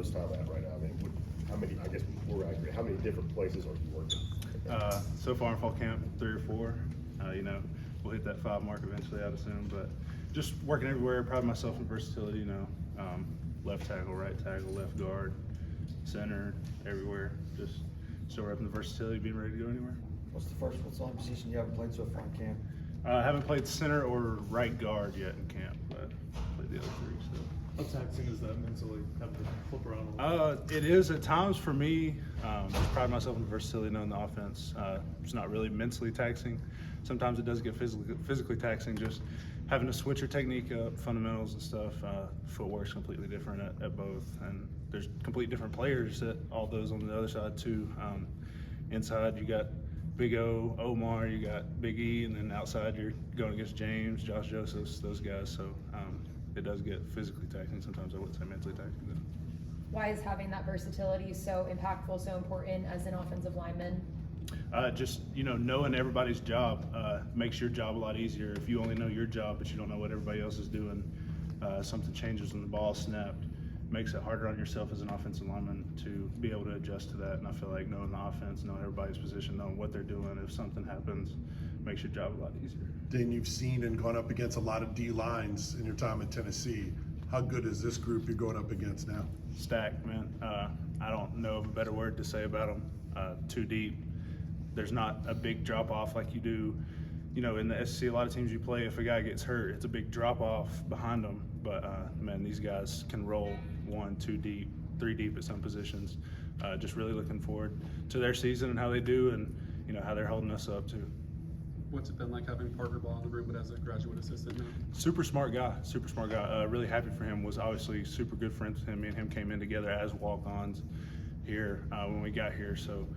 most time at right now? I mean, how many, I guess more accurate, how many different places are you working? So far in fall camp, 3 or 4. You know, we'll hit that 5 mark eventually, I'd assume. But just working everywhere, pride myself in versatility. You know, left tackle, right tackle, left guard, center, everywhere. Just still repping the versatility, being ready to go anywhere. What's the first line position you haven't played so far in camp? I haven't played center or right guard yet in camp, but played the other 3. So. How taxing is that mentally, having to flip around a lot? It is at times for me. Just pride myself in the versatility, knowing the offense. It's not really mentally taxing. Sometimes it does get physically taxing, just having to switch your technique up, fundamentals and stuff. Footwork's completely different at both, and there's completely different players at all those on the other side too. Inside you got Big O, Omar, you got Big E, and then outside you're going against James, Josh Josephs, those guys. So it does get physically taxing. Sometimes I wouldn't say mentally taxing. But. Why is having that versatility so impactful, so important as an offensive lineman? Just, you know, knowing everybody's job makes your job a lot easier. If you only know your job but you don't know what everybody else is doing, something changes when the ball is snapped, makes it harder on yourself as an offensive lineman to be able to adjust to that. And I feel like knowing the offense, knowing everybody's position, knowing what they're doing, if something happens, makes your job a lot easier. Dayne, you've seen and gone up against a lot of D lines in your time in Tennessee. How good is this group you're going up against now? Stacked, man. I don't know of a better word to say about them. Too deep. There's not a big drop off like you do, you know, in the SEC. A lot of teams you play, if a guy gets hurt, it's a big drop off behind them. But man, these guys can roll 1, 2 deep, 3 deep at some positions. Just really looking forward to their season and how they do, and you know how they're holding us up too. What's it been like having Parker Ball in the room, but as a graduate assistant now? Super smart guy, super smart guy. Really happy for him. Was obviously super good friends with him. Me and him came in together as walk-ons here when we got here. So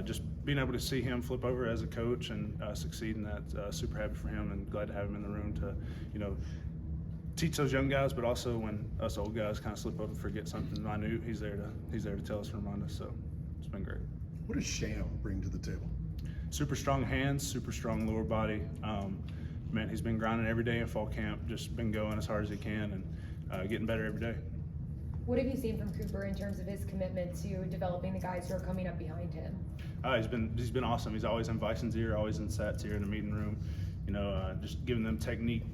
just being able to see him flip over as a coach and succeed in that, super happy for him, and glad to have him in the room to, you know, teach those young guys, but also when us old guys kind of slip up and forget something minute, he's there to tell us and remind us. So it's been great. What does Sham bring to the table? Super strong hands, super strong lower body. Man, he's been grinding every day in fall camp, just been going as hard as he can and getting better every day. What have you seen from Cooper in terms of his commitment to developing the guys who are coming up behind him? He's been awesome. He's always in Bison's ear, always in Sat's ear in the meeting room. You know, just giving them technique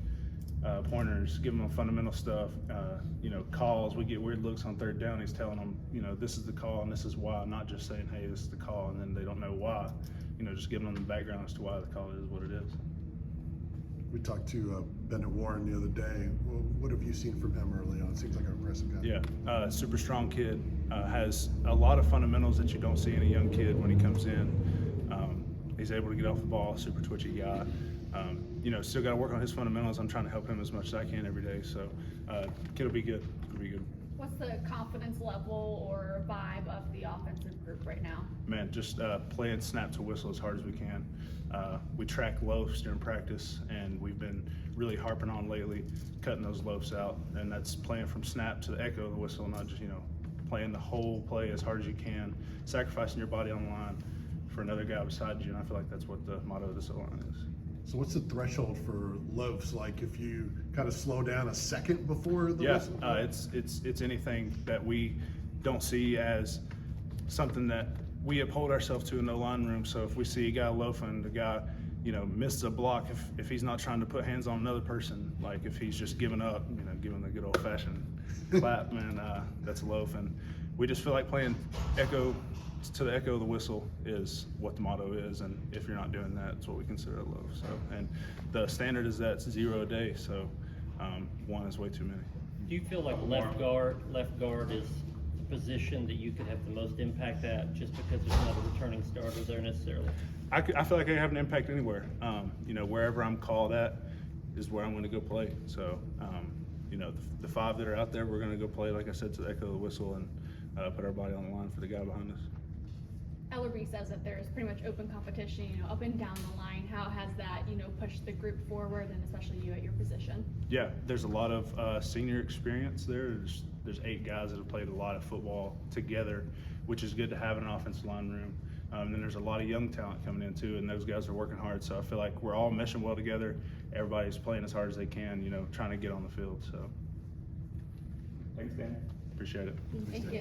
pointers, giving them fundamental stuff. You know, calls. We get weird looks on 3rd down. He's telling them, you know, this is the call and this is why. Not just saying, hey, this is the call, and then they don't know why. You know, just giving them the background as to why the call is what it is. We talked to Bennett Warren the other day. Well, what have you seen from him early on? Seems like an impressive guy. Yeah, super strong kid. Has a lot of fundamentals that you don't see in a young kid when he comes in. He's able to get off the ball, super twitchy guy. You know, still got to work on his fundamentals. I'm trying to help him as much as I can every day. So, kid will be good. He'll be good. What's the confidence level or vibe of the offensive group right now? Man, just playing snap to whistle as hard as we can. We track loafs during practice, and we've been really harping on lately cutting those loafs out, and that's playing from snap to the echo of the whistle, not just, you know, playing the whole play as hard as you can, sacrificing your body on the line for another guy beside you, and I feel like that's what the motto of this O-line is. So what's the threshold for loafs? Like if you kind of slow down a second before the whistle? It's anything that we don't see as something that we uphold ourselves to in the line room. So if we see a guy loafing, the guy, you know, misses a block, if he's not trying to put hands on another person, like if he's just giving up, you know, giving the good old-fashioned clap, man, that's a loaf. And we just feel like playing echo to the echo of the whistle is what the motto is, and if you're not doing that, it's what we consider a loaf. So, and the standard is that's 0 a day, so 1 is way too many. Do you feel like left guard is the position that you could have the most impact at, just because there's not a returning starter there necessarily? I feel like I have an impact anywhere. You know, wherever I'm called at is where I'm going to go play. So, you know, the 5 that are out there, we're going to go play, like I said, to the echo of the whistle and put our body on the line for the guy behind us. Ellerby says that there's pretty much open competition, you know, up and down the line. How has that, you know, pushed the group forward, and especially you at your position? Yeah, there's a lot of senior experience there. There's 8 guys that have played a lot of football together, which is good to have in an offensive line room. Then there's a lot of young talent coming in too, and those guys are working hard. So I feel like we're all meshing well together. Everybody's playing as hard as they can, you know, trying to get on the field. So thanks, Dan. Appreciate it. Thank you.